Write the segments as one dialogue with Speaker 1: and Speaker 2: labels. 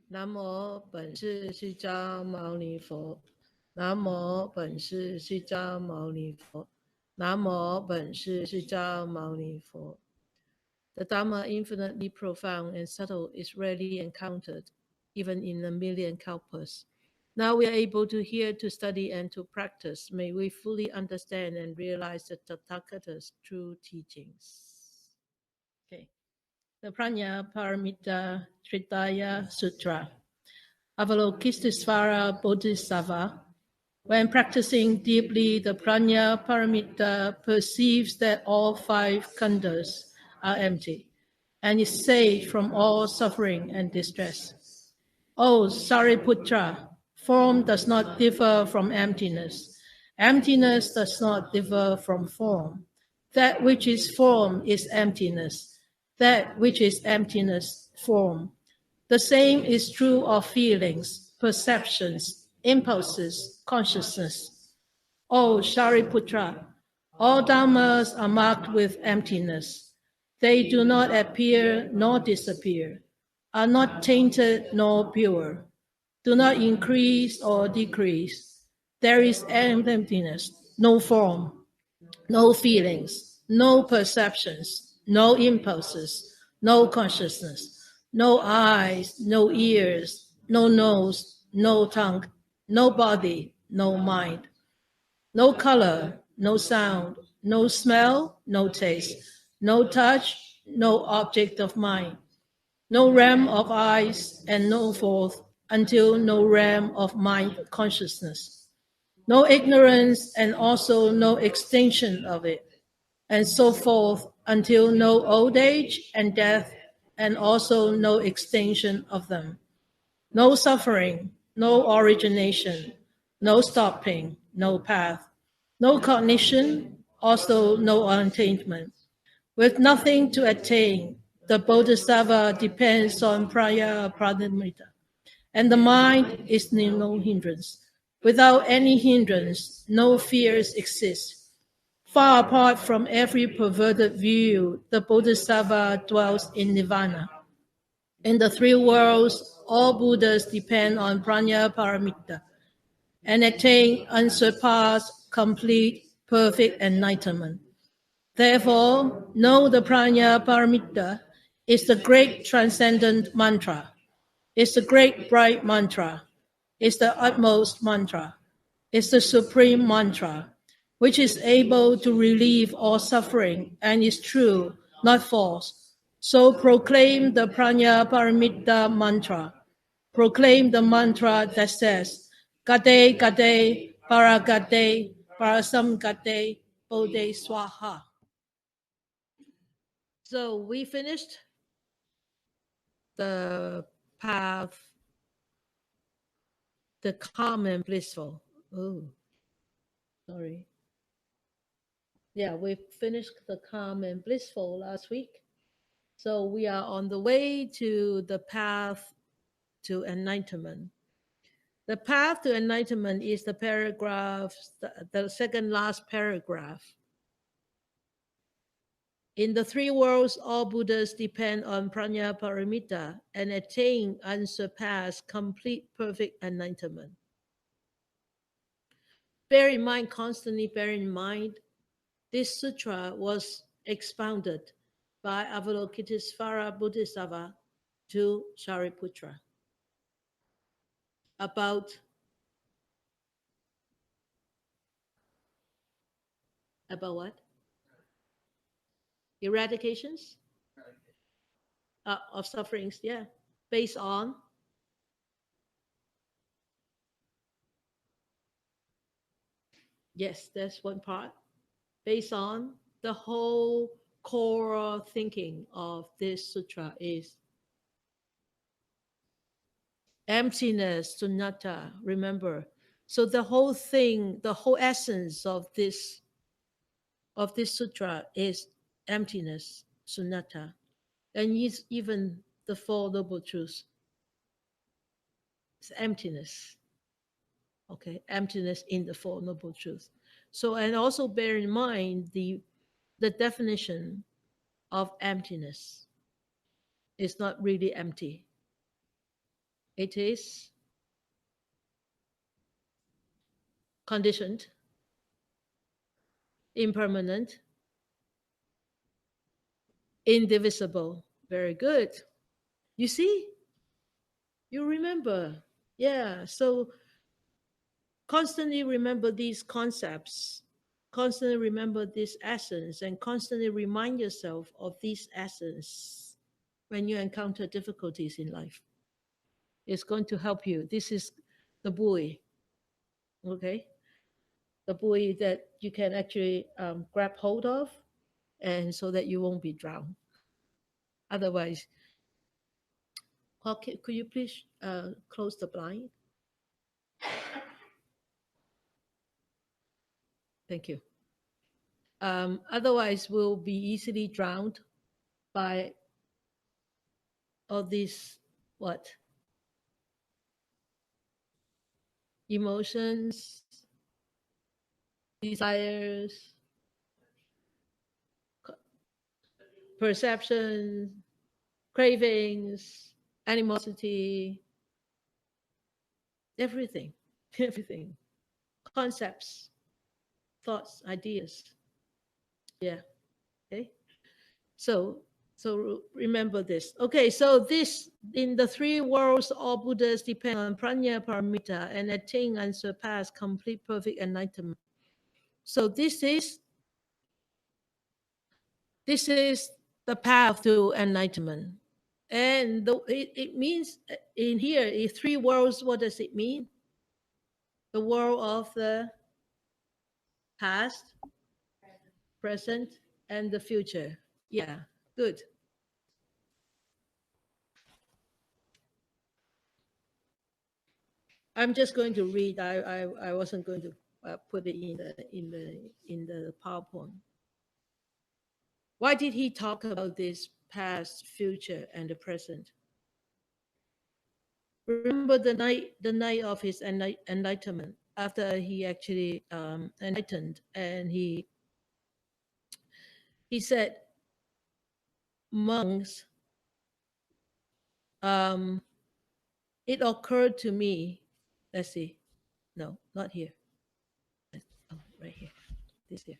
Speaker 1: 南无本师释迦牟尼佛。南无本师释迦牟尼佛。南无本师释迦牟尼佛。The Dharma, infinitely profound and subtle, is rarely encountered, even in a million kalpas. Now we are able to hear, to study, and to practice. May we fully understand and realize the Tathagata's true teachings. Okay. The Prajnaparamita Tritaya Sutra. Avalokitesvara Bodhisattva, when practicing deeply the Prajnaparamita, perceives that all five khandhas are empty and is saved from all suffering and distress. O Sariputra, form does not differ from emptiness. Emptiness does not differ from form. That which is form is emptiness. That which is emptiness, form. The same is true of feelings, perceptions, impulses, consciousness. O Shariputra, all dharmas are marked with emptiness. They do not appear nor disappear, are not tainted nor pure, do not increase or decrease. There is emptiness, no form, no feelings, no perceptions, no impulses, no consciousness, no eyes, no ears, no nose, no tongue, no body, no mind, no color, no sound, no smell, no taste, no touch, no object of mind, no realm of eyes, and no forth until no realm of mind consciousness, no ignorance and also no extinction of it, and so forth until no old age and death, and also no extinction of them, no suffering, no origination, no stopping, no path, no cognition, also no attainment. With nothing to attain, the Bodhisattva depends on Pranayama, and the mind is no hindrance. Without any hindrance, no fears exist. Far apart from every perverted view, the Bodhisattva dwells in nirvana. In the three worlds, all Buddhas depend on Prajnaparamita and attain unsurpassed, complete, perfect enlightenment. Therefore, know the Prajnaparamita is the great transcendent mantra, is the great bright mantra, is the utmost mantra, is the supreme mantra, which is able to relieve all suffering and is true, not false. So proclaim the Prajnaparamita mantra. Proclaim the mantra that says, Gade Gade, Para Gade, Parasam Gade, Bodhe Swaha. So we finished the path, the calm and blissful. Oh, sorry. Yeah, we finished the calm and blissful last week. So we are on the way to the path to enlightenment. The path to enlightenment is the paragraph, the second last paragraph. In the three worlds, all Buddhas depend on Prajnaparamita and attain unsurpassed, complete, perfect enlightenment. Bear in mind, constantly bear in mind, this sutra was expounded by Avalokitesvara Bodhisattva to Shariputra about what? Eradications of sufferings, yeah, based on yes, that's one part. Based on the whole core thinking of this sutra is emptiness, sunnata, remember. So the whole thing, the whole essence of this sutra is emptiness, sunnata, and even the Four Noble Truths. It's emptiness. Okay, emptiness in the Four Noble Truths. So, and also bear in mind the definition of emptiness. It's not really empty. It is conditioned, impermanent, indivisible. Very good. You see, you remember. Yeah. So constantly remember these concepts, constantly remember this essence, and constantly remind yourself of this essence when you encounter difficulties in life. It's going to help you. This is the buoy, okay? The buoy that you can actually grab hold of, and so that you won't be drowned. Otherwise, okay, could you please close the blind? Thank you. Otherwise, we'll be easily drowned by all these what emotions, desires, perceptions, cravings, animosity, everything, everything, concepts, thoughts, ideas. Yeah. Okay. So, so remember this. Okay. So this in the three worlds, all Buddhas depend on Prajnaparamita and attain unsurpassed, complete, perfect enlightenment. So this is the path to enlightenment. And it means in here, in three worlds, what does it mean? The world of the past, present, and the future. Yeah, good. I'm just going to read. I wasn't going to put it in the PowerPoint. Why did he talk about this past, future, and the present? Remember the night of his enlightenment, after he actually enlightened, and he said, monks, it occurred to me. Let's see. No, not here. Oh, right here. This here.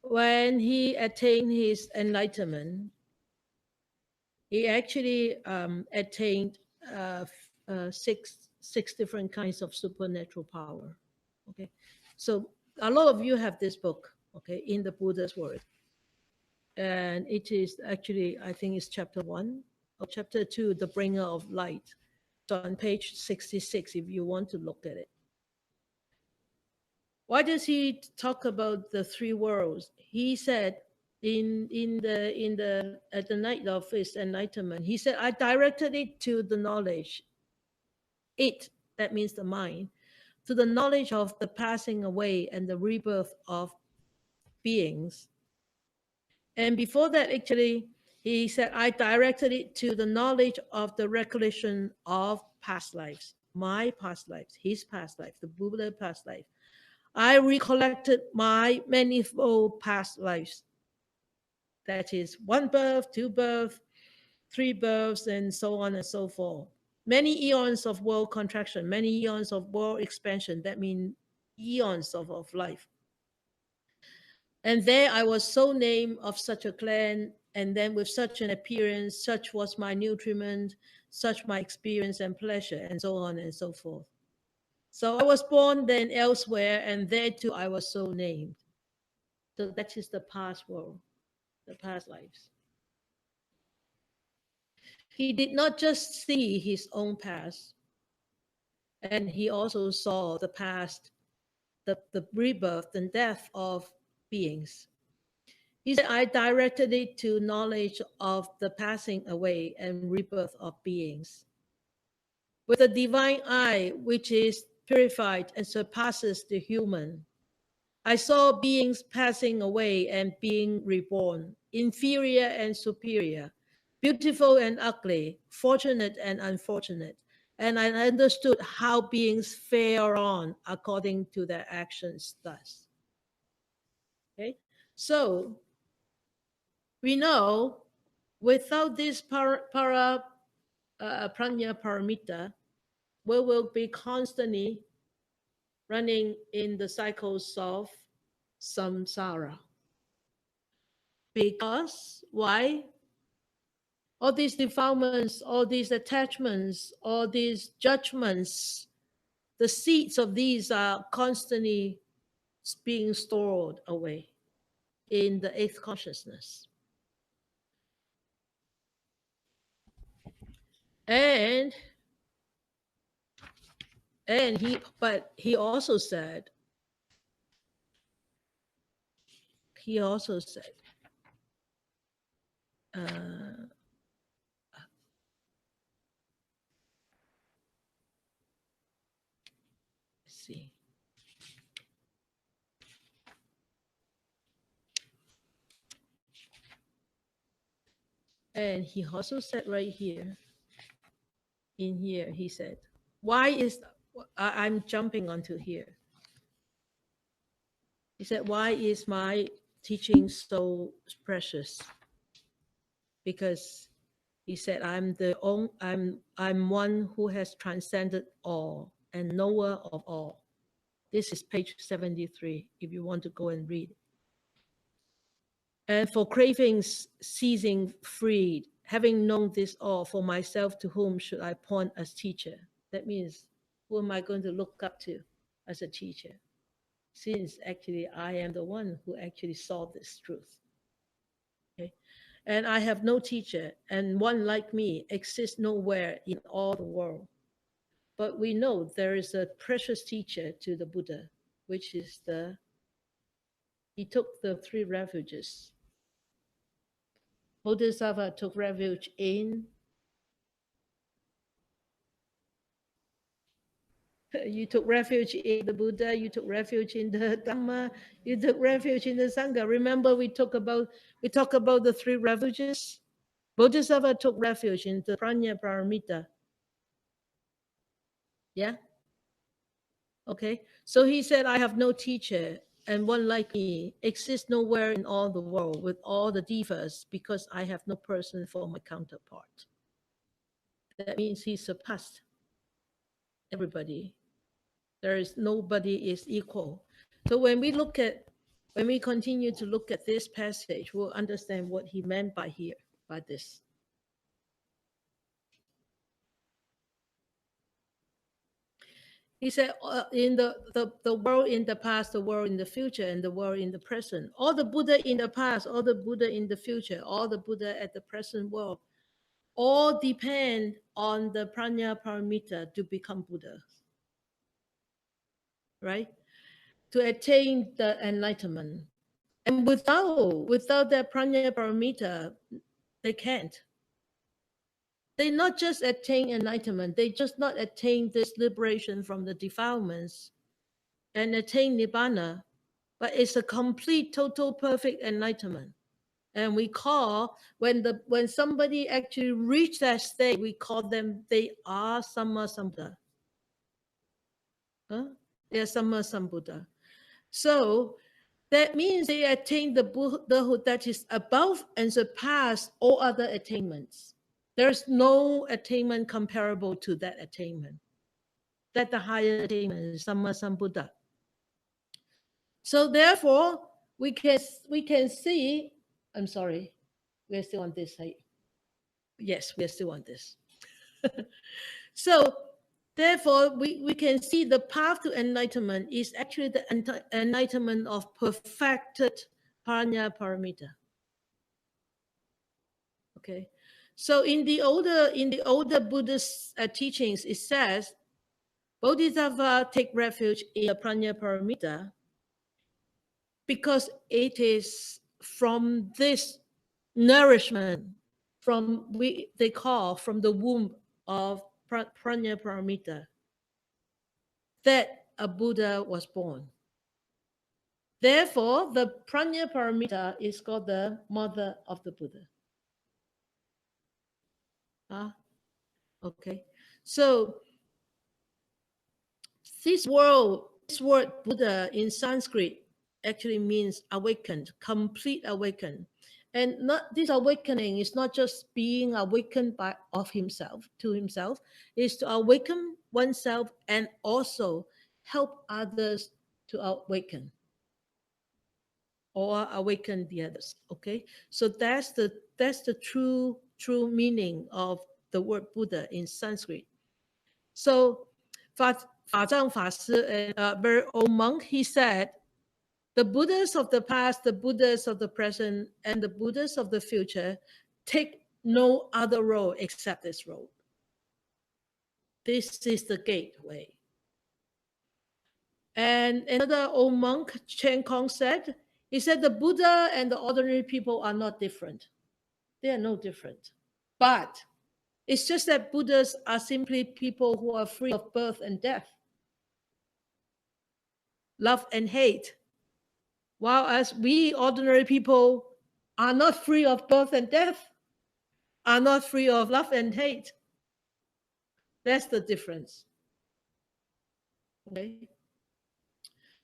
Speaker 1: When he attained his enlightenment, he actually attained six different kinds of supernatural power. Okay, so a lot of you have this book. Okay, in the Buddha's word, and it is actually, I think it's chapter 1 or chapter 2, the bringer of light. So on page 66, if you want to look at it. Why does he talk about the three worlds? He said at the night of his enlightenment, he said, I directed it to the knowledge. It, that means the mind, to the knowledge of the passing away and the rebirth of beings. And before that, actually, he said, I directed it to the knowledge of the recollection of past lives, my past lives, his past life, the Buddha past life. I recollected my manifold past lives. That is one birth, two births, three births, and so on and so forth. Many eons of world contraction, many eons of world expansion. That means eons of life. And there I was so named of such a clan, and then with such an appearance, such was my nutriment, such my experience and pleasure, and so on and so forth. So I was born then elsewhere, and there too I was so named. So that is the past world, the past lives. He did not just see his own past, and he also saw the past, the rebirth and death of beings. He said, I directed it to knowledge of the passing away and rebirth of beings. With a divine eye, which is purified and surpasses the human, I saw beings passing away and being reborn, inferior and superior, beautiful and ugly, fortunate and unfortunate. And I understood how beings fare on according to their actions thus. Okay? So we know without this Prajnaparamita, we will be constantly running in the cycles of samsara. Because why? All these defilements, all these attachments, all these judgments, the seeds of these are constantly being stored away in the eighth consciousness. And he also said, let's see. And he also said right here, in here, he said, why is, I'm jumping onto here. He said, why is my teaching so precious? Because he said, I'm one who has transcended all and knower of all. This is page 73, if you want to go and read. And for cravings ceasing freed, having known this all, for myself to whom should I point as teacher? That means, who am I going to look up to as a teacher? Since actually I am the one who actually saw this truth. Okay? And I have no teacher, and one like me exists nowhere in all the world. But we know there is a precious teacher to the Buddha, which is he took the three refuges. Bodhisattva took refuge in, you took refuge in the Buddha, you took refuge in the Dharma, you took refuge in the Sangha. Remember we talk about the three refuges? Bodhisattva took refuge in the Prajnaparamita. Yeah? Okay. So he said, I have no teacher, and one like me exists nowhere in all the world with all the divas, because I have no person for my counterpart. That means he surpassed everybody. There is nobody is equal. So when we continue to look at this passage, we'll understand what he meant by this. He said, in the world in the past, the world in the future, and the world in the present. All the Buddha in the past, all the Buddha in the future, all the Buddha at the present world, all depend on the Prajnaparamita to become Buddha. Right? To attain the enlightenment. And without that Prajnaparamita, they can't. They not just attain enlightenment, they just not attain this liberation from the defilements and attain Nibbana, but it's a complete, total, perfect enlightenment. And we call, when somebody actually reach that state, we call them, they are Samma Sambuddha. They are Samma Sambuddha. So that means they attain the Buddhahood that is above and surpass all other attainments. There's no attainment comparable to that attainment. That the higher attainment is Samma Sambuddha. So therefore, we can see, I'm sorry, we're still on this side. Yes, we're still on this. So therefore, we can see the path to enlightenment is actually the enlightenment of perfected Prajnaparamita. Okay, so in the older Buddhist teachings, it says Bodhisattva take refuge in the Prajnaparamita because it is from this nourishment, they call from the womb of Prajnaparamita, that a Buddha was born. Therefore, the Prajnaparamita is called the mother of the Buddha. Okay. So this word Buddha in Sanskrit actually means awakened, complete awakened. And not this awakening is not just being awakened by of himself to himself, is to awaken oneself and also help others to awaken or awaken the others. Okay, so that's the true meaning of the word Buddha in Sanskrit. So Fa Zhang Fa Si, a very old monk, he said, the Buddhas of the past, the Buddhas of the present, and the Buddhas of the future take no other road except this road. This is the gateway. And another old monk, Chen Kong, said, he said, the Buddha and the ordinary people are not different. They are no different. But it's just that Buddhas are simply people who are free of birth and death, love and hate, while as we ordinary people are not free of birth and death, are not free of love and hate. That's the difference. Okay.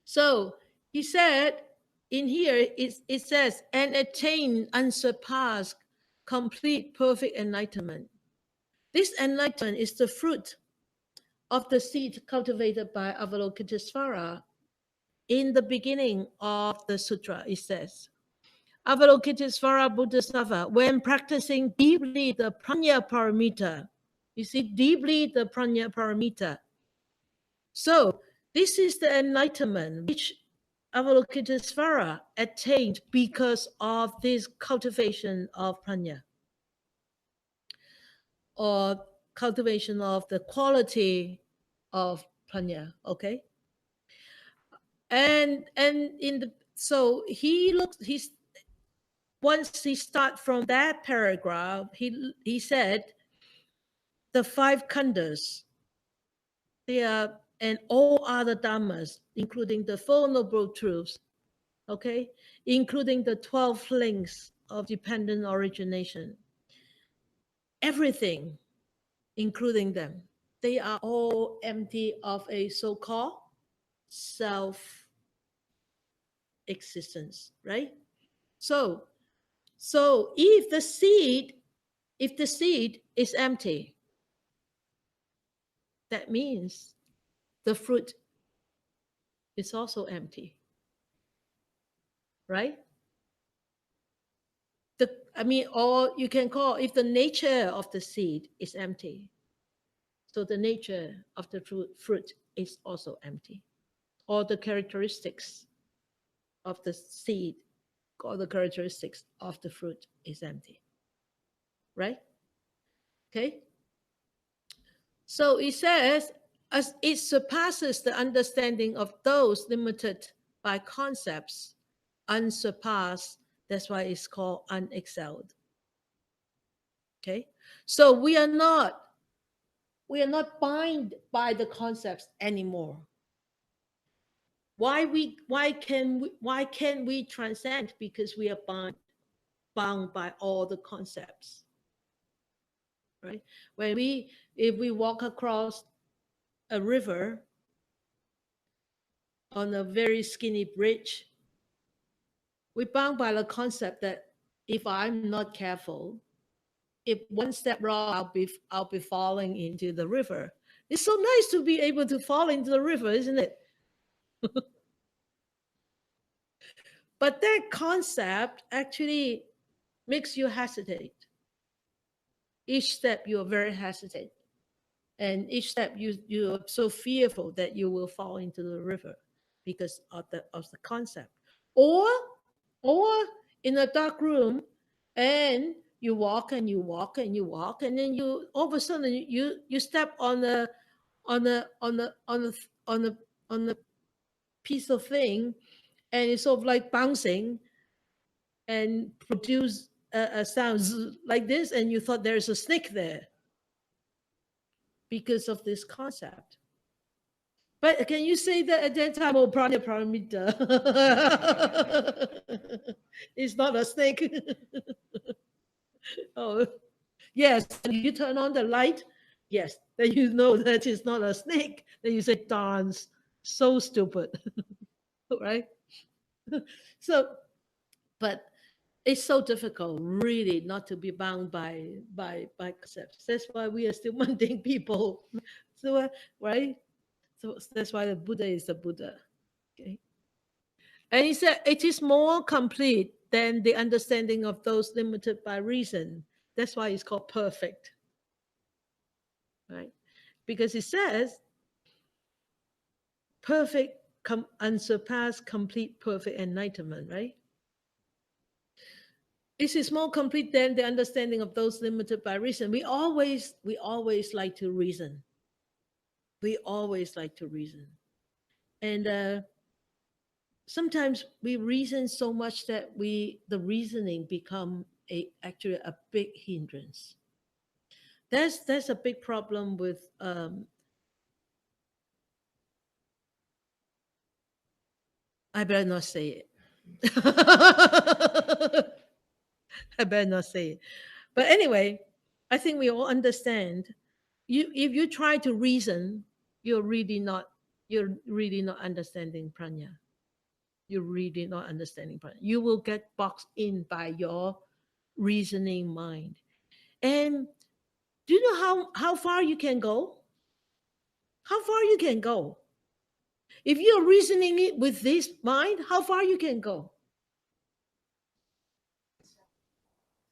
Speaker 1: So he said in here, it says, and attain unsurpassed, complete, perfect enlightenment. This enlightenment is the fruit of the seed cultivated by Avalokitesvara. In the beginning of the sutra, it says, Avalokitesvara Buddhasava, when practicing deeply the Prajnaparamita, you see, deeply the Prajnaparamita. So this is the enlightenment which Avalokitesvara attained because of this cultivation of prajna, or cultivation of the quality of prajna. Okay, and in the so he's once he start from that paragraph, he said the five khandhas, they are, and all other dhammas, including the Four Noble Truths, okay, including the 12 links of dependent origination, everything, including them, they are all empty of a so-called self existence, right? So if the seed is empty, that means the fruit is also empty, right? Or you can call, if the nature of the seed is empty, so the nature of the fruit is also empty. All the characteristics of the seed, all the characteristics of the fruit is empty, right? Okay. So it says, as it surpasses the understanding of those limited by concepts, unsurpassed, that's why it's called unexcelled. Okay. So we are not bound by the concepts anymore. Why can we transcend? Because we are bound by all the concepts, right? If we walk across a river on a very skinny bridge, we're bound by the concept that if I'm not careful, if one step wrong, I'll be falling into the river. It's so nice to be able to fall into the river, isn't it? But that concept actually makes you hesitate. Each step you're very hesitant, and each step you're so fearful that you will fall into the river because of the concept. Or in a dark room, and you walk and you walk and you walk, and then you all of a sudden you step on a piece of thing, and it's sort of like bouncing and produce a sound like this, and you thought there's a snake there because of this concept. But can you say that at that time, oh, Prajnaparamita it's not a snake? Oh, yes. And you turn on the light, yes, then you know that it's not a snake. Then you say, darn, so stupid, right? So, but It's so difficult, really, not to be bound by concepts. That's why we are still mundane people. So, right? So that's why the Buddha is the Buddha. Okay. And he said it is more complete than the understanding of those limited by reason. That's why it's called perfect. Right? Because it says perfect, unsurpassed, complete, perfect enlightenment, right? This is more complete than the understanding of those limited by reason. We always like to reason. We always like to reason. And sometimes we reason so much that the reasoning become actually a big hindrance. That's a big problem with I better not say it. I better not say it. But anyway, I think we all understand. If you try to reason, you're really not you're really not understanding pranya. You're really not understanding pranya. You will get boxed in by your reasoning mind. And do you know how far you can go? How far you can go? If you're reasoning it with this mind, how far you can go?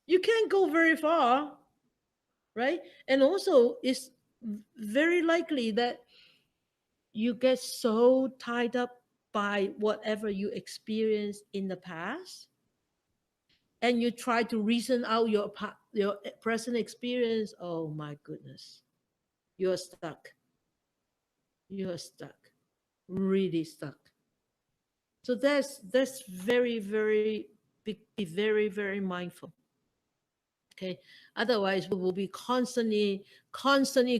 Speaker 1: You can't go very far, right? And also, it's very likely that you get so tied up by whatever you experienced in the past, and you try to reason out your present experience. Oh my goodness, you're stuck. You're stuck, really stuck. So that's very be very mindful. Okay, otherwise we will be constantly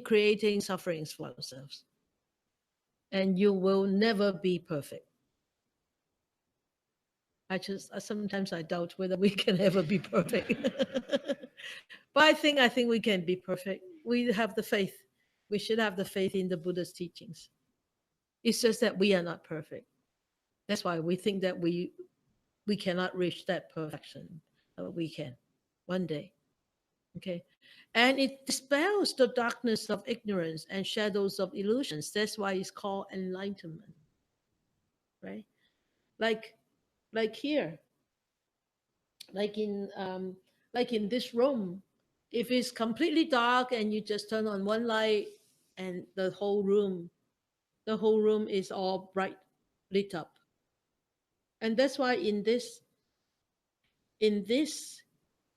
Speaker 1: creating sufferings for ourselves, and you will never be perfect. Sometimes I doubt whether we can ever be perfect. But I think we can be perfect. We have the faith. We should have the faith in the Buddha's teachings. It's just that we are not perfect. That's why we think that we cannot reach that perfection. But we can one day. Okay. And it dispels the darkness of ignorance and shadows of illusions. That's why it's called enlightenment. Right? Like like here, like in this room, if it's completely dark and you just turn on one light and the whole room is all bright lit up. And that's why in this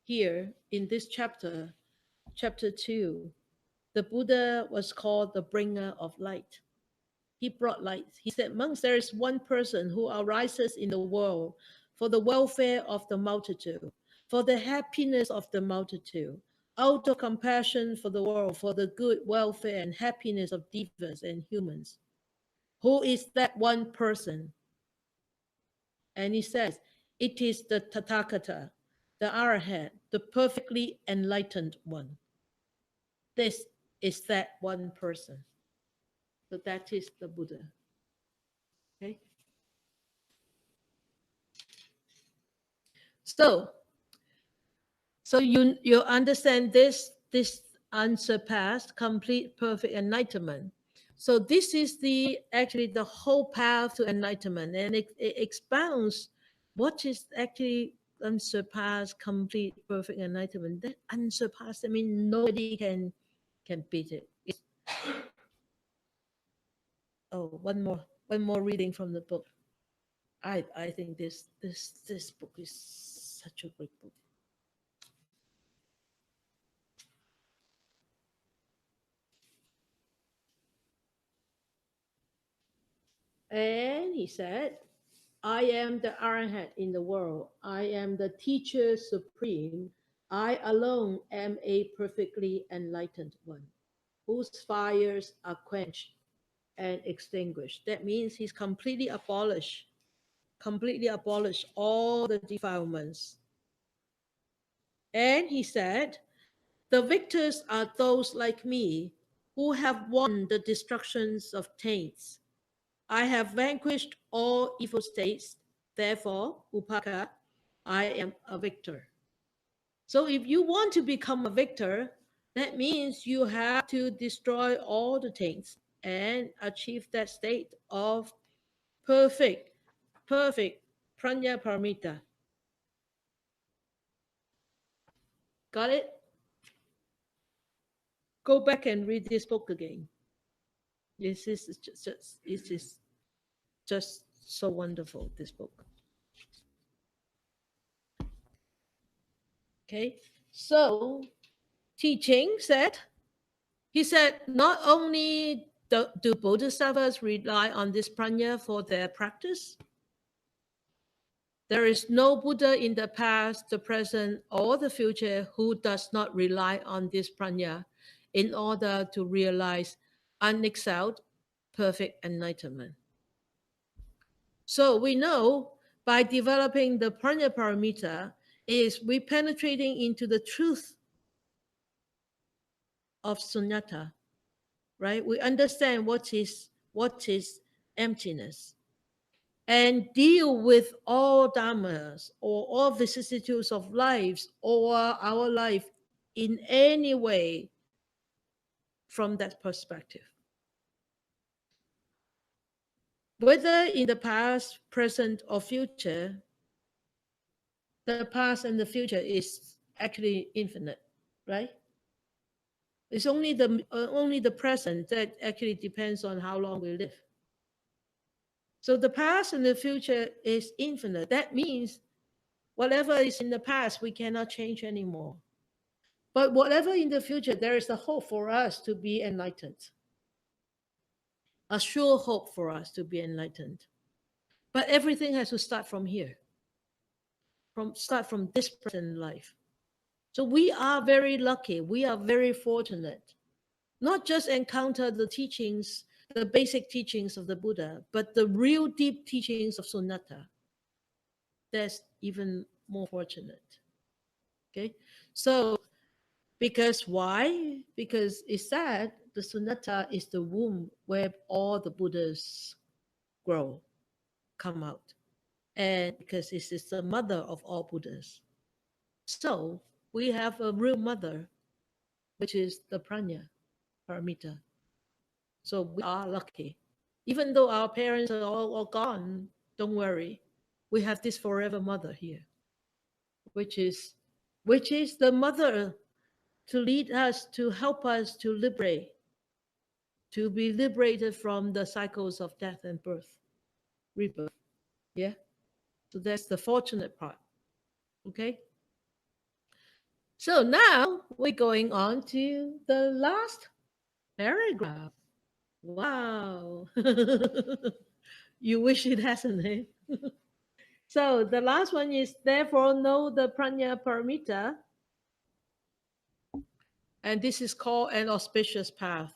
Speaker 1: here in this chapter 2, the Buddha was called the bringer of light. He brought light. He said, monks, there is one person who arises in the world for the welfare of the multitude, for the happiness of the multitude, out of compassion for the world, for the good welfare and happiness of devas and humans. Who is that one person? And he says, it is the Tathagata, the Arahant, the perfectly enlightened one. This is that one person. So that is the Buddha. Okay. So you understand this unsurpassed, complete, perfect enlightenment. So this is actually the whole path to enlightenment, and it expounds what is actually unsurpassed, complete, perfect enlightenment. That unsurpassed, I mean, nobody can beat it. Oh, one more reading from the book. I think this book is such a great book. And he said, I am the Arahant in the world. I am the teacher supreme. I alone am a perfectly enlightened one, whose fires are quenched and extinguished. That means he's completely abolished all the defilements. And he said, the victors are those like me who have won the destructions of taints. I have vanquished all evil states. Therefore, Upaka, I am a victor. So if you want to become a victor, that means you have to destroy all the things and achieve that state of perfect Prajnaparamita. Got it? Go back and read this book again. This is just so wonderful, this book. Okay, so teaching said, he said, not only do Bodhisattvas rely on this prajna for their practice, there is no Buddha in the past, the present, or the future who does not rely on this prajna in order to realize unexcelled, perfect enlightenment. So we know by developing the Prajnaparamita is we penetrating into the truth of sunyata, right? We understand what is emptiness and deal with all dharmas or all vicissitudes of lives or our life in any way from that perspective. Whether in the past, present, or future, the past and the future is actually infinite, right? It's only the present that actually depends on how long we live. So the past and the future is infinite. That means whatever is in the past, we cannot change anymore. But whatever in the future, there is a hope for us to be enlightened. A sure hope for us to be enlightened. But everything has to start from here. Start from this present life. So we are very lucky. We are very fortunate. Not just encounter the teachings, the basic teachings of the Buddha, but the real deep teachings of Sunnata. That's even more fortunate. Okay, so because why? Because it's said the Sunnata is the womb where all the Buddhas grow, come out, and because it is the mother of all Buddhas. So we have a real mother, which is the Prajna Paramita. So we are lucky. Even though our parents are all gone, don't worry. We have this forever mother here, which is the mother to lead us, to help us to liberate, to be liberated from the cycles of death and birth, rebirth. Yeah. So that's the fortunate part. Okay. So now we're going on to the last paragraph. Wow. You wish it hasn't, eh? So the last one is therefore know the Prajnaparamita, and this is called an auspicious path.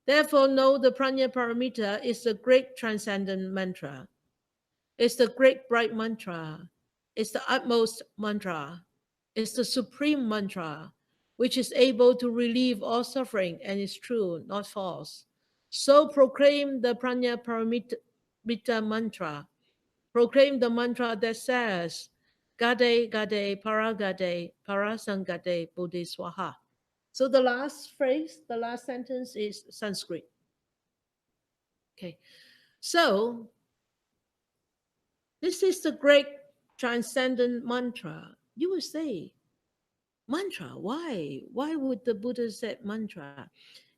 Speaker 1: Therefore know the Prajnaparamita is the great transcendent mantra. It's the great bright mantra. It's the utmost mantra. It's the supreme mantra, which is able to relieve all suffering and is true, not false. So proclaim the Prajnaparamita mantra. Proclaim the mantra that says, Gade, Gade, Paragade, Parasangade, Bodhiswaha. So the last phrase, the last sentence is Sanskrit. Okay. So this is the great transcendent mantra. You would say, mantra, why? Why would the Buddha say mantra?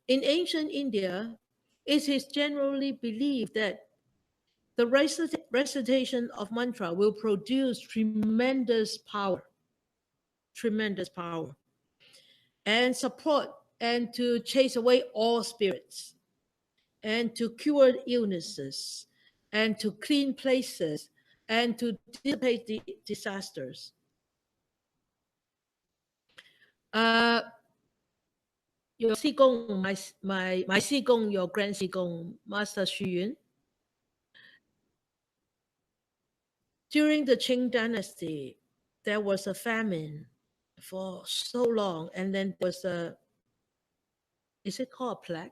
Speaker 1: In ancient India, it is generally believed that the recitation of mantra will produce tremendous power, and support, and to chase away all spirits, and to cure illnesses, and to clean places, and to dissipate the disasters. Your Sigong, my Sigong, your Grand Sigong, Master Xuanxang, during the Qing dynasty, there was a famine for so long, and then there was is it called a plague?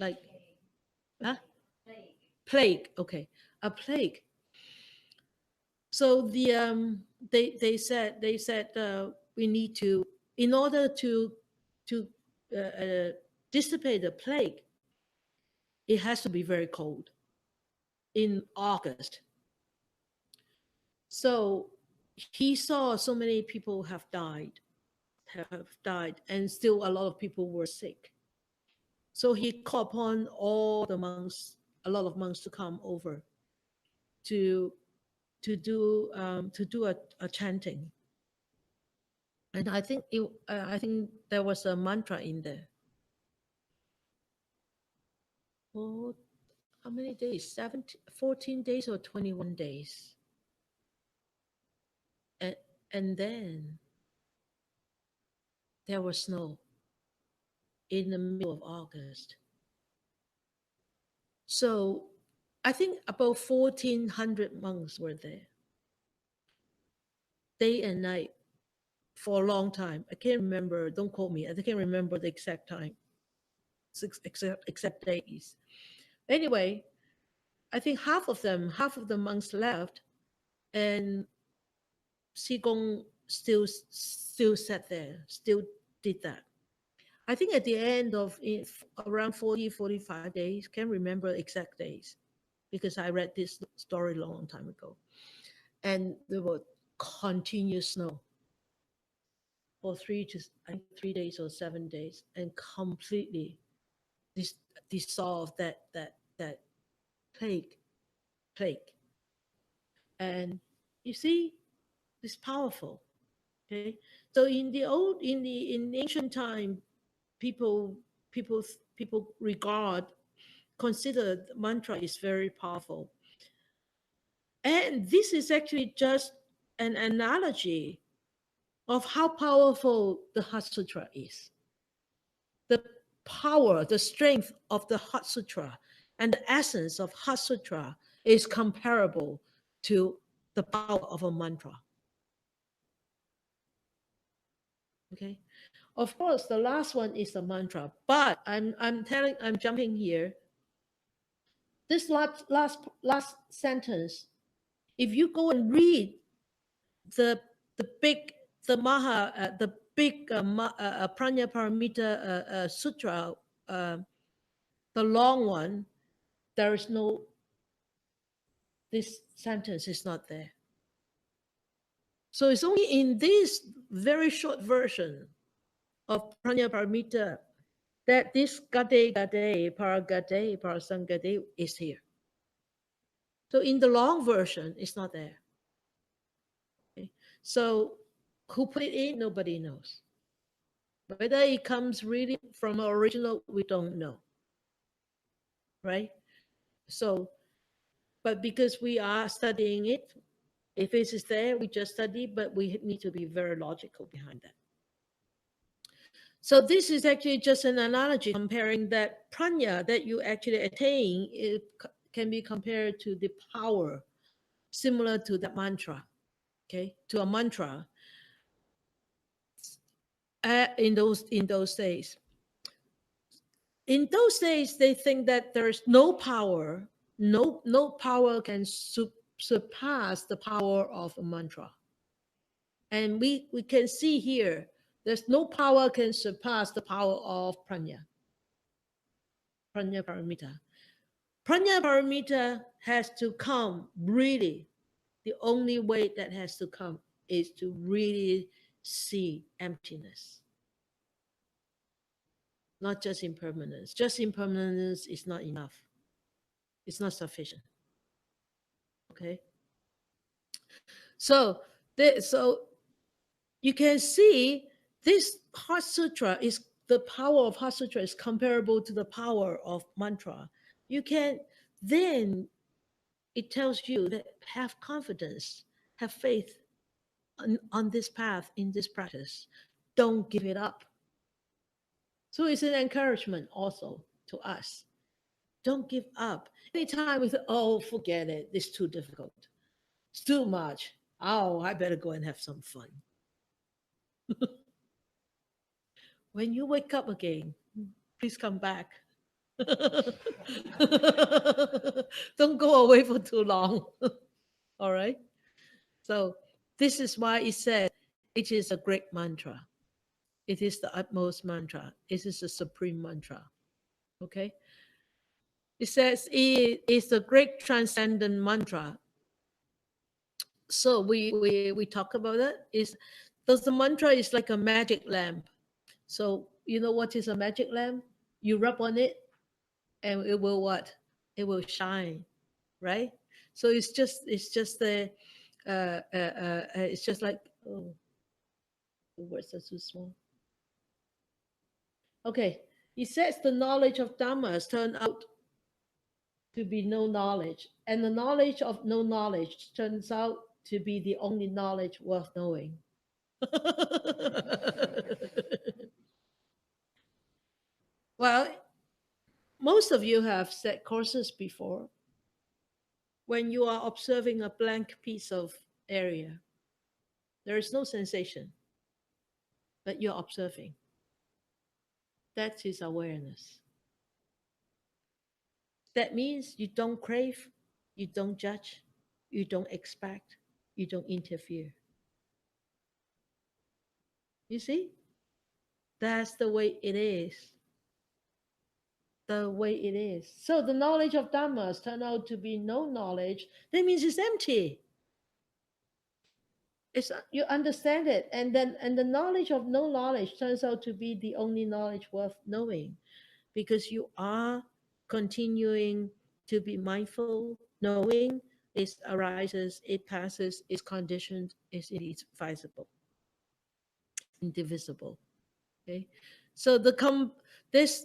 Speaker 1: Like, huh? Plague, okay, a plague. So they said we need to, in order to dissipate the plague, it has to be very cold in August. So he saw so many people have died, and still a lot of people were sick. So he called upon all the monks, a lot of monks, to come over to to do a chanting. And I think there was a mantra in there. Oh, how many days? 17, 14 days or 21 days? And and then there was snow in the middle of August. So I think about 1,400 monks were there, day and night, for a long time. I can't remember. Don't quote me. I can't remember the exact time, except days. Anyway, I think half of the monks left, and Sigong still sat there, still did that. I think at the end of around 40, 45 days, can't remember exact days because I read this story a long time ago. And there was continuous snow for 3 days or 7 days, and completely dis- dissolved that plague plague. And you see, it's powerful. Okay, so in ancient time, people people people consider the mantra is very powerful, and this is actually just an analogy of how powerful the Heart Sutra is. The power, the strength of the Heart Sutra and the essence of Heart Sutra is comparable to the power of a mantra. Okay, of course, the last one is the mantra, but I'm jumping here. This last sentence, if you go and read the the big the Maha the big Prajnaparamita Sutra, uh, the long one, there is no, this sentence is not there. So it's only in this very short version of Prajnaparamita that this gade gade paragade parasangade is here. So in the long version, it's not there. Okay? So who put it in? Nobody knows. Whether it comes really from original, we don't know. Right? So, but because we are studying it, if it is there, we just study, but we need to be very logical behind that. So this is actually just an analogy comparing that pranya that you actually attain, it can be compared to the power similar to that mantra, okay, to a mantra in those days. In those days, they think that there's no power, no power can surpass the power of a mantra. And we can see here, there's no power can surpass the power of Prajnaparamita. Prajnaparamita has to come really. The only way that has to come is to really see emptiness, not just impermanence. Just impermanence is not enough. It's not sufficient. Okay. So you can see this Heart Sutra is, the power of Heart Sutra is comparable to the power of mantra. You can then, it tells you that have confidence, have faith on this path, in this practice. Don't give it up. So it's an encouragement also to us. Don't give up. Anytime we say, oh, forget it, it's too difficult, it's too much. Oh, I better go and have some fun. When you wake up again, please come back. Don't go away for too long. All right. So this is why it said it is a great mantra. It is the utmost mantra. It is the supreme mantra. Okay. It says it is the great transcendent mantra. So we talk about it. Is does the mantra is like a magic lamp. So you know what is a magic lamp? You rub on it and it will what? It will shine, right? So it's just the it's just like, oh, the words are too small. Okay, he says the knowledge of Dhammas turn out to be no knowledge, and the knowledge of no knowledge turns out to be the only knowledge worth knowing. Well, most of you have said courses before. When you are observing a blank piece of area, there is no sensation, but you're observing. That is awareness. That means you don't crave, you don't judge, you don't expect, you don't interfere. You see? That's the way it is. The way it is. So the knowledge of Dhammas turn out to be no knowledge. That means it's empty. It's you understand it, and the knowledge of no knowledge turns out to be the only knowledge worth knowing, because you are continuing to be mindful, knowing it arises, it passes, it's conditioned, it's indivisible, indivisible. Okay, so this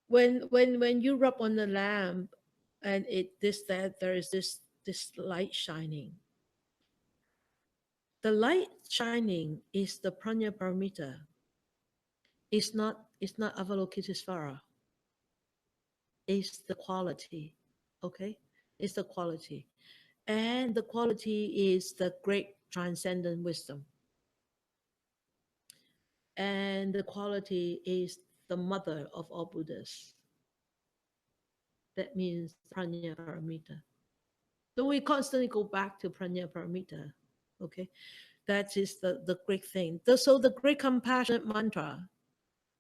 Speaker 1: when you rub on the lamp and it this that there is this light shining. The light shining is the Prajnaparamita. It's not Avalokitesvara. It's the quality. Okay? It's the quality. And the quality is the great transcendent wisdom. And the quality is the mother of all Buddhists. That means Prajnaparamita. So we constantly go back to Prajnaparamita. Okay? That is the great thing. So the great compassionate mantra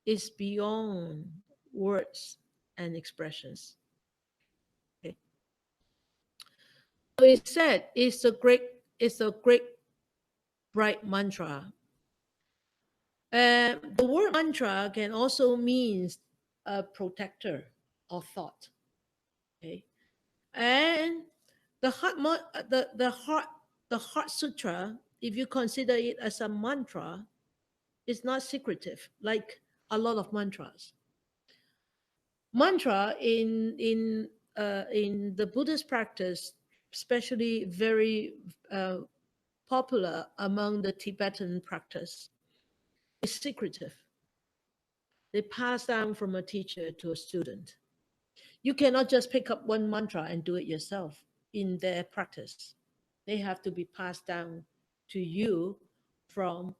Speaker 1: is beyond words and expressions. Okay. So it said it's a great bright mantra. The word mantra can also mean a protector of thought. Okay. And the Heart Sutra, if you consider it as a mantra, is not secretive like a lot of mantras. Mantra in the Buddhist practice, especially very popular among the Tibetan practice, is secretive. They pass down from a teacher to a student. You cannot just pick up one mantra and do it yourself in their practice. They have to be passed down to you from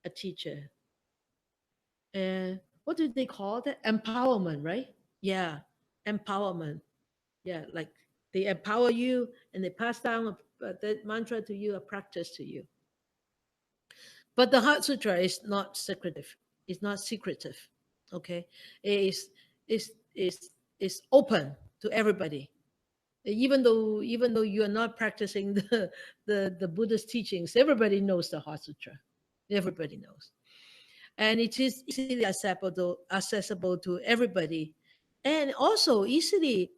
Speaker 1: a teacher. And what do they call that? Empowerment, right? Yeah, empowerment. Yeah, like they empower you and they pass down that mantra to you, a practice to you. But the Heart Sutra is not secretive. It's not secretive. Okay, it is open to everybody. Even though you are not practicing the Buddhist teachings, everybody knows the Heart Sutra. Everybody knows, and it is easily accessible to everybody, and also easily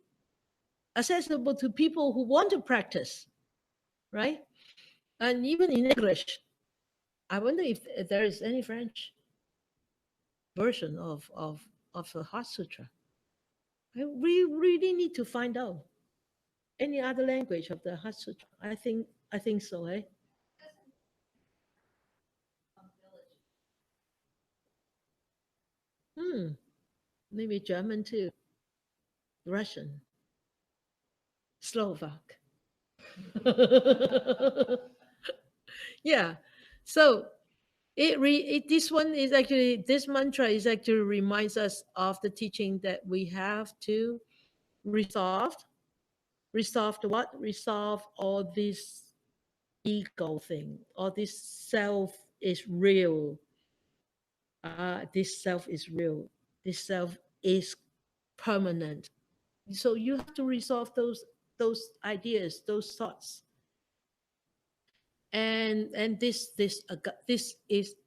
Speaker 1: accessible to people who want to practice, right? And even in English, I wonder if there is any French version of the Heart Sutra. We really need to find out any other language of the Heart Sutra. I think so, eh? Hmm, maybe German too, Russian, Slovak. Yeah. So this one is actually, this mantra is actually reminds us of the teaching that we have to resolve Resolve the what? Resolve all this ego thing. All this self is real. This self is real. This self is permanent. So you have to resolve those ideas, those thoughts. And this is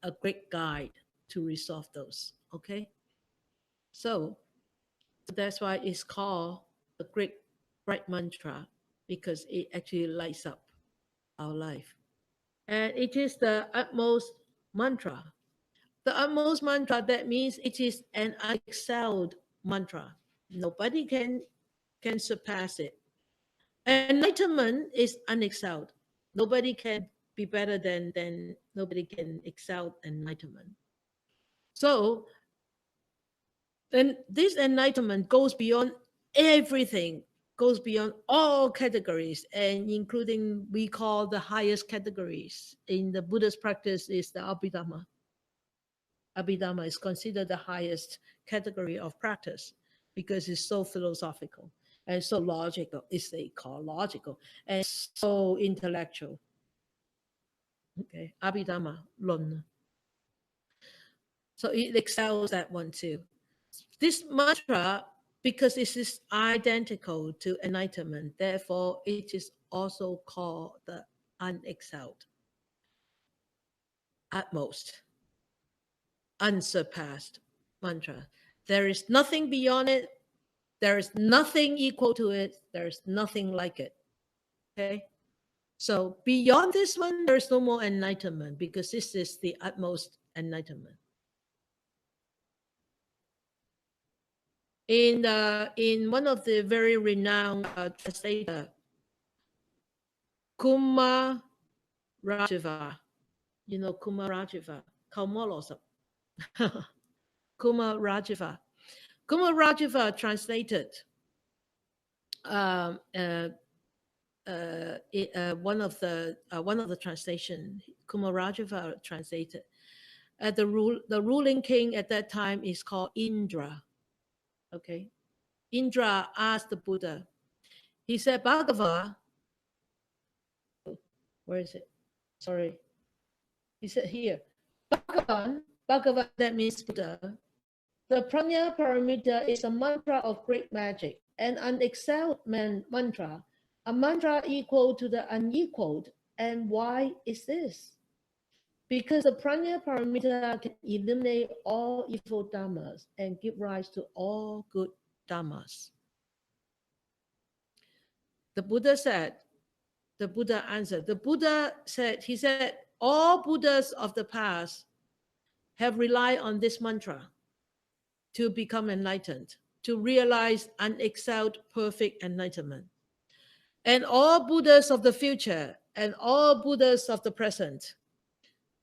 Speaker 1: a great guide to resolve those. Okay. So that's why it's called the great bright mantra, because it actually lights up our life. And it is the utmost mantra. The utmost mantra, that means it is an unexcelled mantra. Nobody can surpass it. Enlightenment is unexcelled. Nobody can be better than nobody can excel enlightenment. So then this enlightenment goes beyond everything, goes beyond all categories, and including we call the highest categories in the Buddhist practice is the Abhidhamma. Abhidhamma is considered the highest category of practice because it's so philosophical and so logical. It's they call logical and so intellectual. Okay, Abhidhamma, Lun. So it excels that one too. This mantra, because it is identical to enlightenment, therefore it is also called the unexcelled, utmost, unsurpassed mantra. There is nothing beyond it. There is nothing equal to it. There is nothing like it. Okay. So beyond this one, there is no more enlightenment because this is the utmost enlightenment. In one of the very renowned translator, Kumarajiva, you know Kumarajiva, Kaumolosap. Kumarajiva translated one of the translation. Kumarajiva translated. The ruling king at that time is called Indra. Okay, Indra asked the Buddha. He said, "Bhagava, where is it? Sorry." He said here, Bhagavan, that means Buddha. The Prajnaparamita is a mantra of great magic, an unexcelled mantra, a mantra equal to the unequaled. And why is this? Because the Prajnaparamita can eliminate all evil dharmas and give rise to all good dharmas. The Buddha answered, he said, all Buddhas of the past have relied on this mantra to become enlightened, to realize unexcelled perfect enlightenment. And all Buddhas of the future and all Buddhas of the present,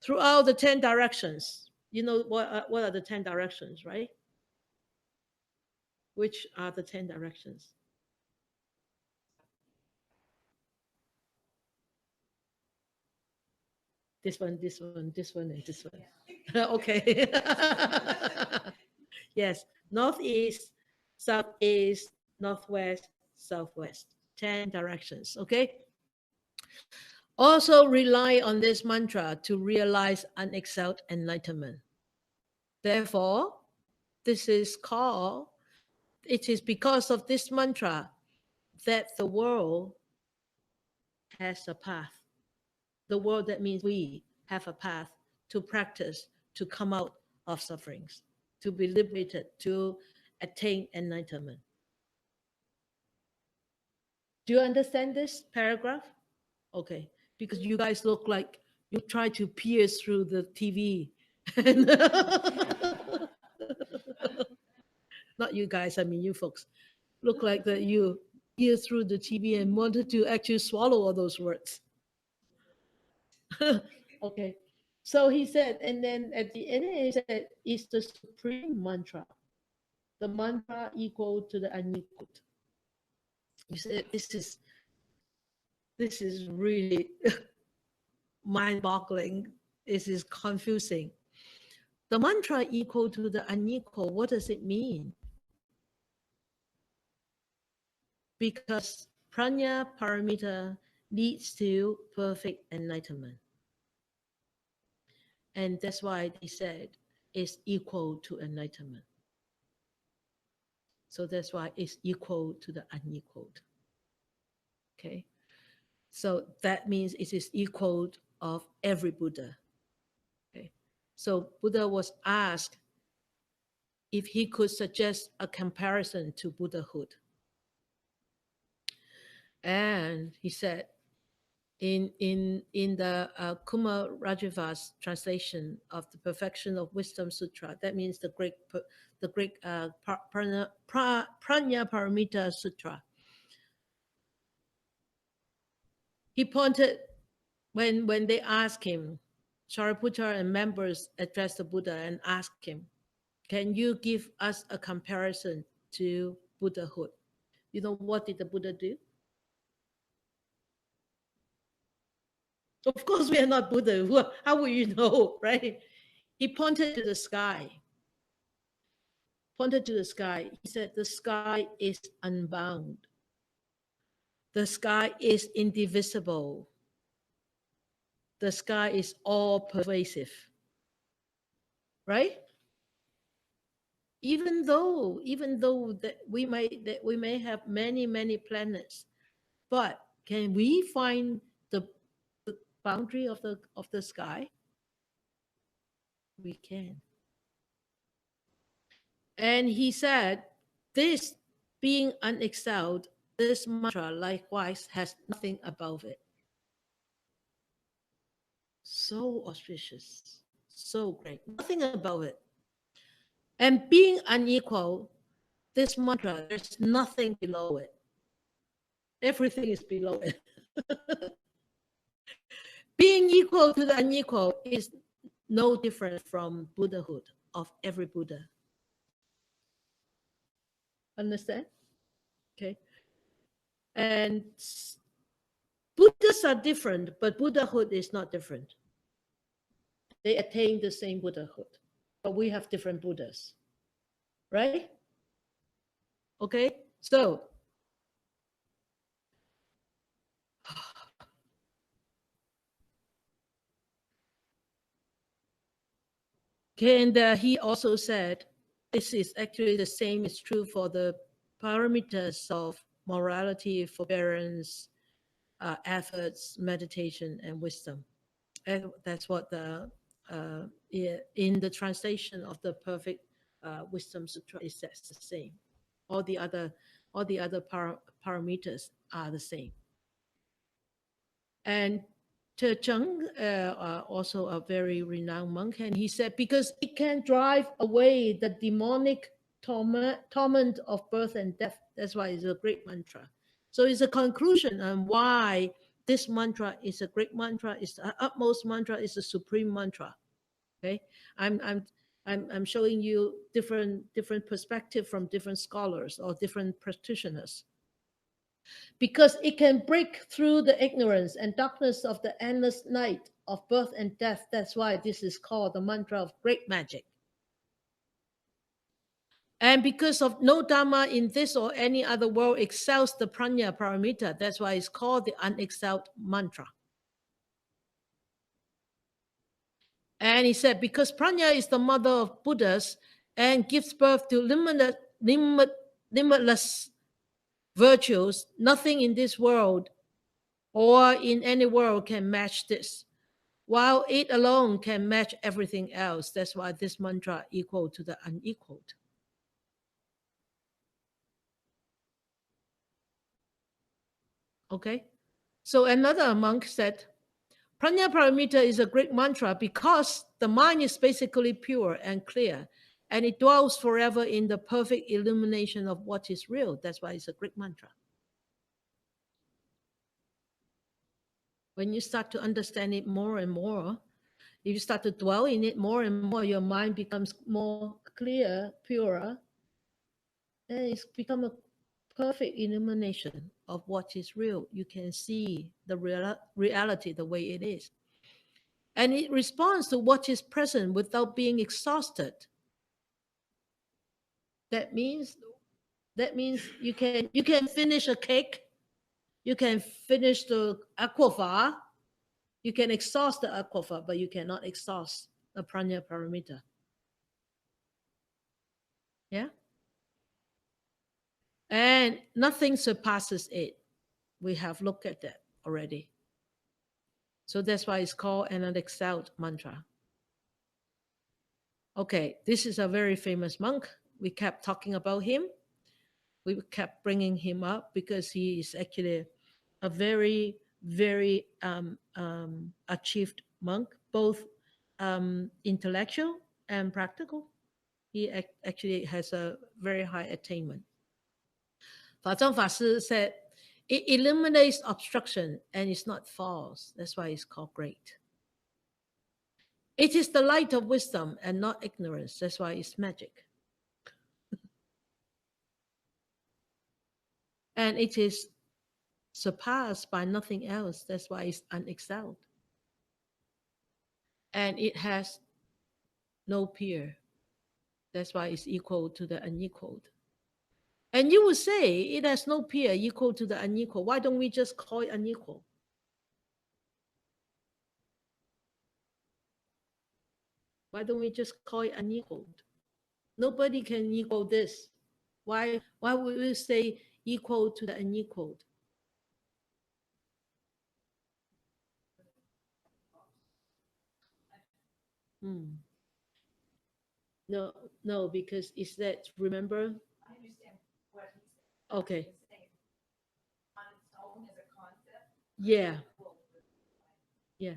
Speaker 1: throughout the 10 directions. You know what are the 10 directions, right? Which are the 10 directions? This one, and this one. Okay. Yes, northeast, southeast, northwest, southwest. 10 directions, okay? Also rely on this mantra to realize unexcelled enlightenment. Therefore, it is because of this mantra that the world has a path. The world, that means we have a path to practice, to come out of sufferings, to be liberated, to attain enlightenment. Do you understand this paragraph? Okay, because you guys look like you try to pierce through the TV. Not you guys, I mean you folks. Look like that you peer through the TV and wanted to actually swallow all those words. Okay. So he said, and then at the end he said, it's the supreme mantra. The mantra equal to the unequaled. You said this is really mind-boggling. This is confusing. The mantra equal to the unequal, what does it mean? Because Prajnaparamita leads to perfect enlightenment. And that's why they said it's equal to enlightenment. So that's why it's equal to the unequaled. Okay. So that means it is equal of every Buddha. Okay. So Buddha was asked if he could suggest a comparison to Buddhahood. And he said, in the Kumarajava's translation of the Perfection of Wisdom Sutra, that means the great Prajnaparamita Sutra. He pointed when they asked him, Shariputra and members addressed the Buddha and asked him, "Can you give us a comparison to Buddhahood?" You know what did the Buddha do? Of course, we are not Buddha. How will you know, right? He pointed to the sky. Pointed to the sky. He said, "The sky is unbound. The sky is indivisible. The sky is all pervasive." Right? Even though that we may have many planets, but can we find the boundary of the sky? We can. And he said, this being unexcelled, this mantra likewise has nothing above it. So auspicious, so great, nothing above it. And being unequal, this mantra, there's nothing below it. Everything is below it. Being equal to the unequal is no different from Buddhahood of every Buddha. Understand? Okay. And Buddhists are different, but Buddhahood is not different. They attain the same Buddhahood, but we have different Buddhas. Right? Okay? So, okay, and he also said, this is actually the same is true for the paramitas of morality, forbearance, efforts, meditation, and wisdom. And that's what in the translation of the Perfect Wisdom Sutra, it says the same. All the other paramitas are the same. And Cheng, also a very renowned monk, and he said, because it can drive away the demonic torment of birth and death. That's why it's a great mantra. So it's a conclusion on why this mantra is a great mantra, is the utmost mantra, is a supreme mantra. Okay, I'm showing you different perspective from different scholars or different practitioners. Because it can break through the ignorance and darkness of the endless night of birth and death. That's why this is called the mantra of great magic. And because of no Dharma in this or any other world excels the Prajnaparamita, that's why it's called the unexcelled mantra. And he said, because Prajna is the mother of Buddhas and gives birth to limitless virtues, nothing in this world or in any world can match this, while it alone can match everything else. That's why this mantra equal to the unequaled. Okay, so another monk said, Prajnaparamita is a great mantra because the mind is basically pure and clear, and it dwells forever in the perfect illumination of what is real. That's why it's a great mantra. When you start to understand it more and more, if you start to dwell in it more and more, your mind becomes more clear, purer, and it's become a perfect illumination of what is real. You can see the reality the way it is. And it responds to what is present without being exhausted. That means you can finish a cake You can finish the aquifer, you can exhaust the aquifer, but you cannot exhaust the Prajnaparamita. Yeah? And nothing surpasses it. We have looked at that already. So that's why it's called an unexcelled mantra. Okay, this is a very famous monk. We kept talking about him. We kept bringing him up because he is actually a very, very achieved monk, both intellectual and practical. He actually has a very high attainment. Fa Zhang Fa Shi said, it eliminates obstruction and it's not false. That's why it's called great. It is the light of wisdom and not ignorance. That's why it's magic. And it is surpassed by nothing else. That's why it's unexcelled. And it has no peer. That's why it's equal to the unequaled. And you would say it has no peer equal to the unequal. Why don't we just call it unequal? Why don't we just call it unequaled? Nobody can equal this. Why would we say equal to the unequaled? No, no, because it's that, remember?
Speaker 2: I understand what he's saying.
Speaker 1: Okay.
Speaker 2: He's saying on its own as a concept.
Speaker 1: Yeah. Yeah.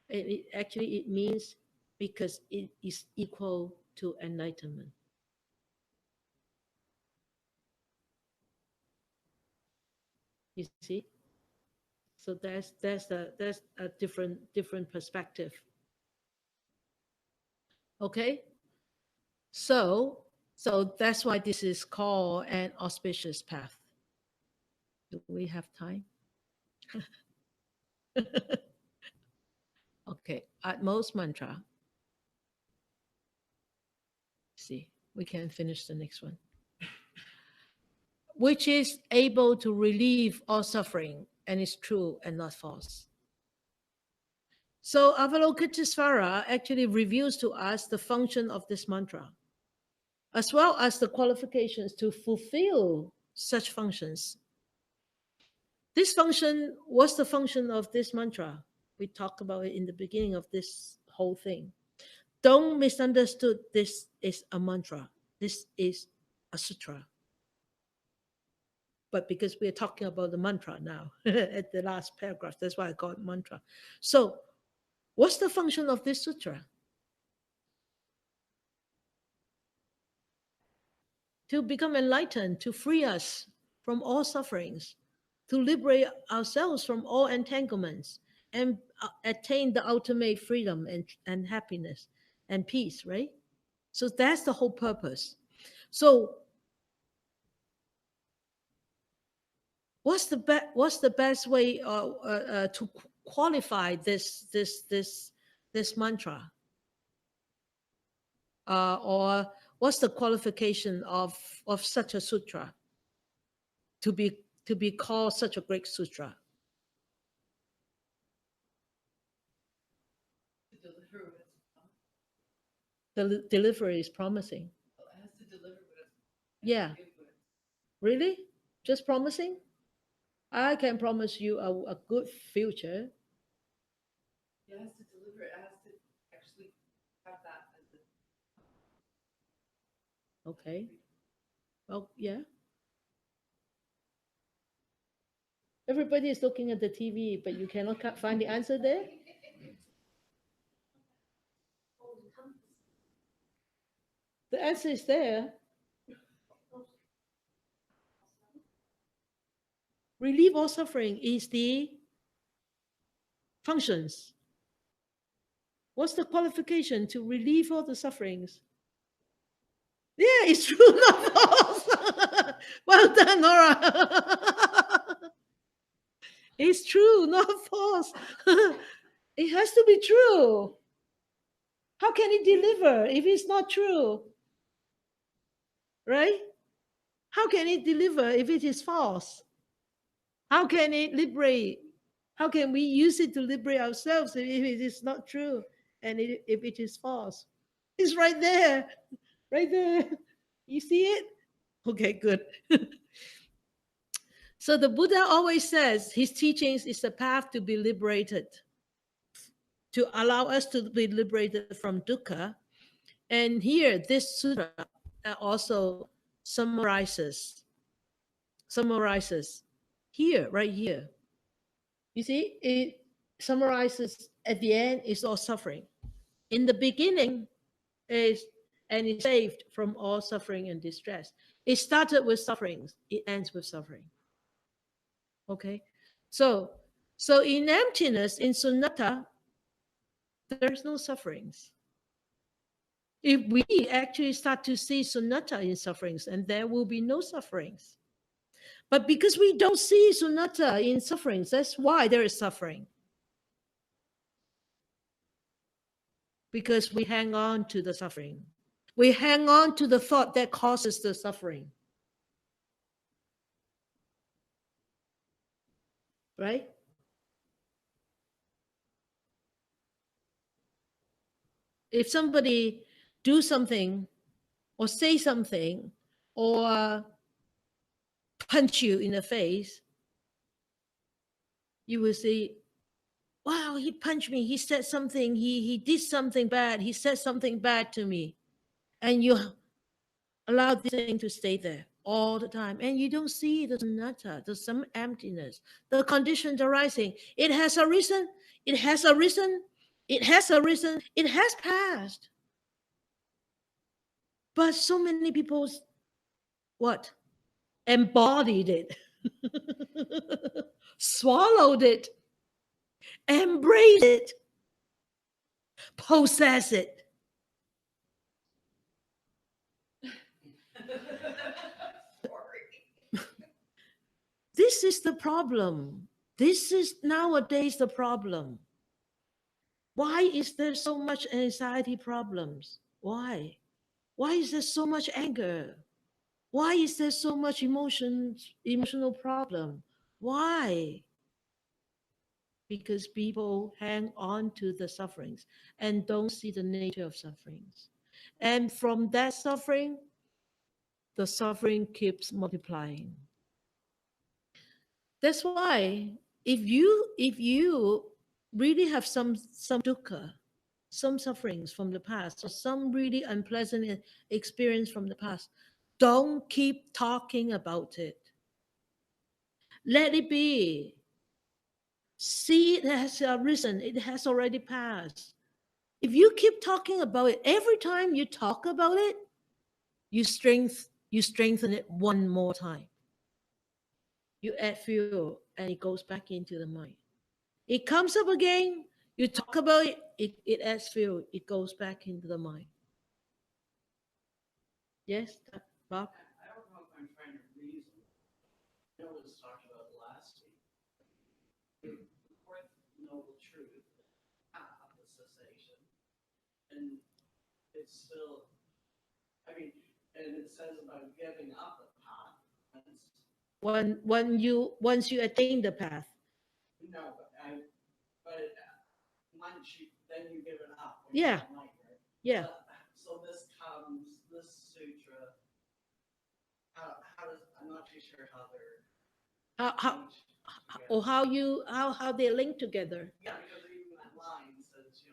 Speaker 1: It actually it means because it is equal to enlightenment. You see? So that's a different perspective. Okay? So that's why this is called an auspicious path. Do we have time? Okay, utmost mantra. See, we can finish the next one. Which is able to relieve all suffering and is true and not false. So Avalokitesvara actually reveals to us the function of this mantra, as well as the qualifications to fulfill such functions. This function, what's the function of this mantra? We talked about it in the beginning of this whole thing. Don't misunderstood, this is a mantra. This is a sutra. But because we're talking about the mantra now at the last paragraph, that's why I call it mantra. So what's the function of this sutra? To become enlightened, to free us from all sufferings, to liberate ourselves from all entanglements, and attain the ultimate freedom and happiness and peace, right? So that's the whole purpose. So what's the best way to qualify this mantra? Or what's the qualification of such a sutra to be called such a great sutra? The delivery is promising.
Speaker 2: Well, it has to deliver what
Speaker 1: Yeah. Really? Just promising? I can promise you a good future.
Speaker 2: It has to deliver. It has to actually have that as a.
Speaker 1: Okay. Well, yeah. Everybody is looking at the TV, but you cannot find the answer there. The answer is there. Relieve all suffering is the functions. What's the qualification to relieve all the sufferings? Yeah, it's true, not false. Well done, Nora. It's true, not false. It has to be true. How can it deliver if it's not true? Right? How can it deliver if it is false? How can it liberate? How can we use it to liberate ourselves if it is not true and if it is false? It's right there, right there. You see it? Okay, good. So the Buddha always says his teachings is the path to be liberated, to allow us to be liberated from dukkha. And here, this sutra also summarizes here, right here. You see, it summarizes at the end is all suffering. In the beginning is and is saved from all suffering and distress. It started with sufferings, it ends with suffering. Okay, so in emptiness, in sunnata, there's no sufferings. If we actually start to see sunnata in sufferings, and there will be no sufferings. But because we don't see sunnata in sufferings, that's why there is suffering. Because we hang on to the suffering. We hang on to the thought that causes the suffering. Right? If somebody do something or say something or punch you in the face, you will say, wow, he punched me, he said something, he did something bad, he said something bad to me. And you allow this thing to stay there all the time. And you don't see the sunnata, there's some emptiness. The conditions arising. It has arisen, it has arisen, it has arisen, it has passed. But so many people, what? Embodied it, swallowed it, embraced it, possess it. This is the problem. This is nowadays the problem. Why is there so much anxiety problems? Why? Why is there so much anger? Why is there so much emotional problem? Why? Because people hang on to the sufferings and don't see the nature of sufferings. And from that suffering, the suffering keeps multiplying. That's why if you really have some dukkha, some sufferings from the past, or some really unpleasant experience from the past, don't keep talking about it. Let it be. See, it has arisen, it has already passed. If you keep talking about it, every time you talk about it, you strengthen it one more time. You add fuel and it goes back into the mind. It comes up again, you talk about it, it adds fuel, it goes back into the mind. Yes, Bob?
Speaker 3: I don't know if I'm trying to reason. I know it was talked about last week. The fourth noble truth, the cessation, and it's still, I mean, and it says about giving up the path.
Speaker 1: Once you attain the path.
Speaker 3: No, but once you then you give it up.
Speaker 1: Yeah.
Speaker 3: Light, right?
Speaker 1: Yeah.
Speaker 3: So this sutra. How does I'm not too sure how they're
Speaker 1: how they link together.
Speaker 3: Yeah, because even that line says,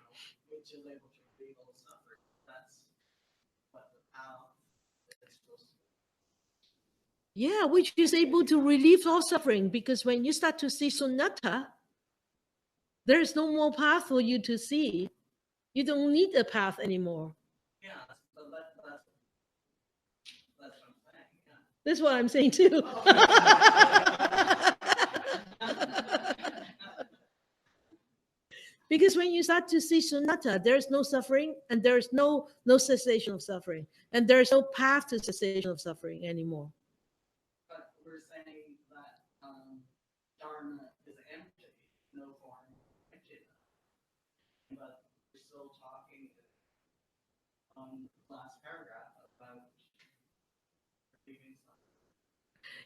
Speaker 3: which is able to relieve all suffering. That's what the path is supposed to be.
Speaker 1: Yeah, which is able to relieve all suffering, because when you start to see sunnata, there is no more path for you to see. You don't need a path anymore.
Speaker 3: Yeah, so that's what I'm saying. Yeah.
Speaker 1: That's what I'm saying too. Because when you start to see sunnata, there is no suffering, and there is no cessation of suffering, and there is no path to cessation of suffering anymore.
Speaker 3: But we're saying that Dharma is empty, no form, empty. But we're still talking on the last paragraph about relieving suffering.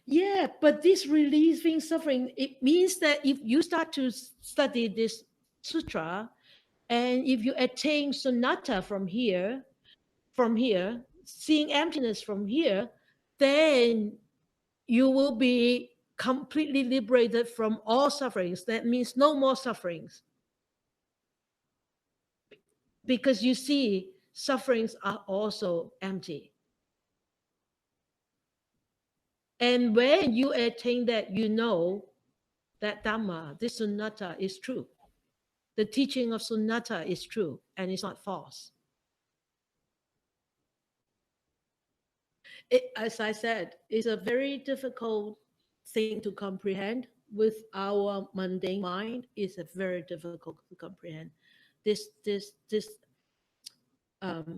Speaker 1: Yeah, but this relieving suffering, it means that if you start to study this sutra, and if you attain sunnata from here, seeing emptiness from here, then you will be completely liberated from all sufferings. That means no more sufferings. Because you see, sufferings are also empty. And when you attain that, you know that Dhamma, this sunnata is true. The teaching of sunnata is true and it's not false. As I said, it's a very difficult thing to comprehend with our mundane mind. It's a very difficult to comprehend. This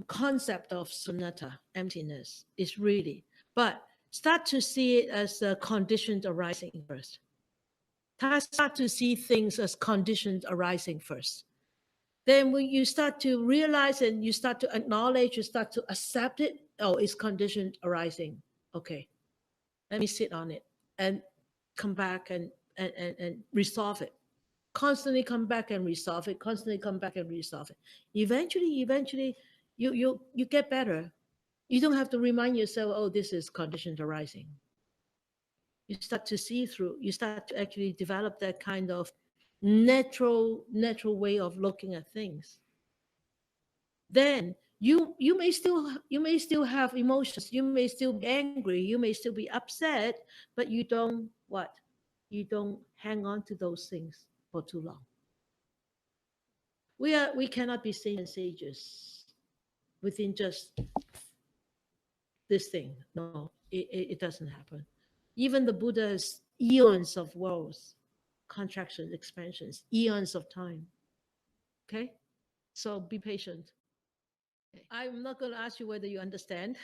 Speaker 1: concept of sunnata, emptiness, is really, but start to see it as a conditioned arising first. Start to see things as conditions arising first. Then when you start to realize and you start to acknowledge, you start to accept it, oh, it's conditioned arising. Okay, let me sit on it and come back and resolve it. Constantly come back and resolve it, constantly come back and resolve it. Eventually, you get better. You don't have to remind yourself, oh, this is conditioned arising. You start to see through, you start to actually develop that kind of natural way of looking at things. Then you may still have emotions, you may still be angry, you may still be upset, but you don't what? You don't hang on to those things for too long. We cannot be saints and sages within just this thing. No, it doesn't happen. Even the Buddha's eons of worlds, contractions, expansions, eons of time. Okay? So be patient. I'm not going to ask you whether you understand,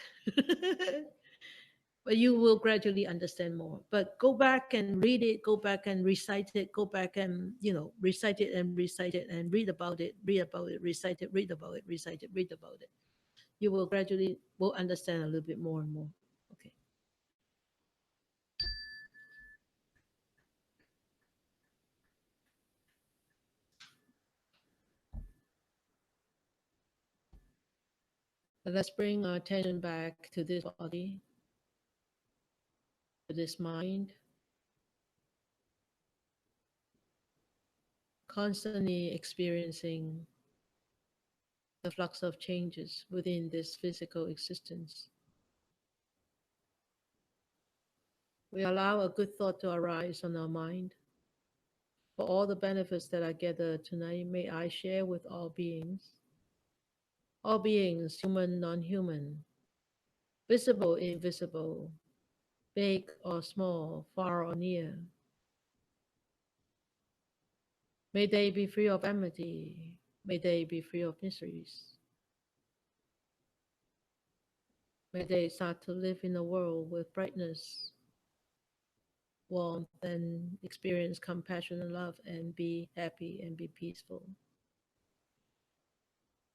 Speaker 1: but you will gradually understand more. But go back and read it, go back and recite it, go back and, recite it and recite it and read about it, recite it, read about it, recite it, read about it. You will gradually will understand a little bit more and more. Okay. But let's bring our attention back to this body, to this mind, constantly experiencing the flux of changes within this physical existence. We allow a good thought to arise on our mind. For all the benefits that I gather tonight, may I share with all beings, human, non-human, visible, invisible, big or small, far or near. May they be free of enmity. May they be free of miseries. May they start to live in a world with brightness, warmth, and experience compassion and love, and be happy and be peaceful.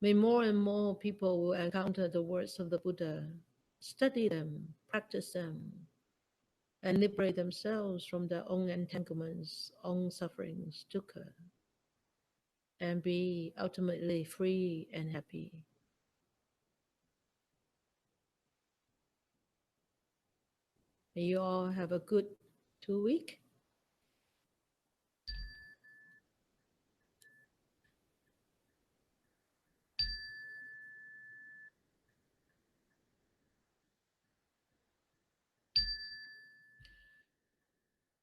Speaker 1: May more and more people will encounter the words of the Buddha, study them, practice them, and liberate themselves from their own entanglements, own sufferings, dukkha, and be ultimately free and happy. May you all have a good 2 week.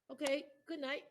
Speaker 1: Okay, good night.